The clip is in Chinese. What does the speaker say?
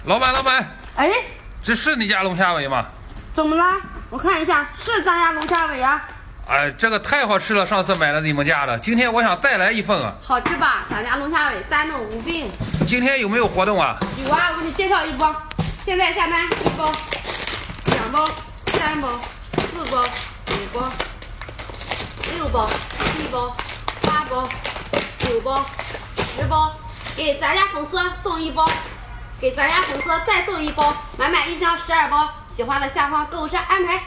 老板，哎，这是你家龙虾尾吗？怎么了？我看一下，是咱家龙虾尾啊。哎，这个太好吃了，上次买了你们家的，今天我想再来一份啊。好吃吧？咱家龙虾尾3弄5并。今天有没有活动啊？有啊，我给你介绍一包，现在下单1包、2包、3包、4包、5包、6包、7包、8包、9包、10包，给咱家粉丝送1包，给咱家粉丝再送1包，满1箱12包，喜欢的下方购物车安排。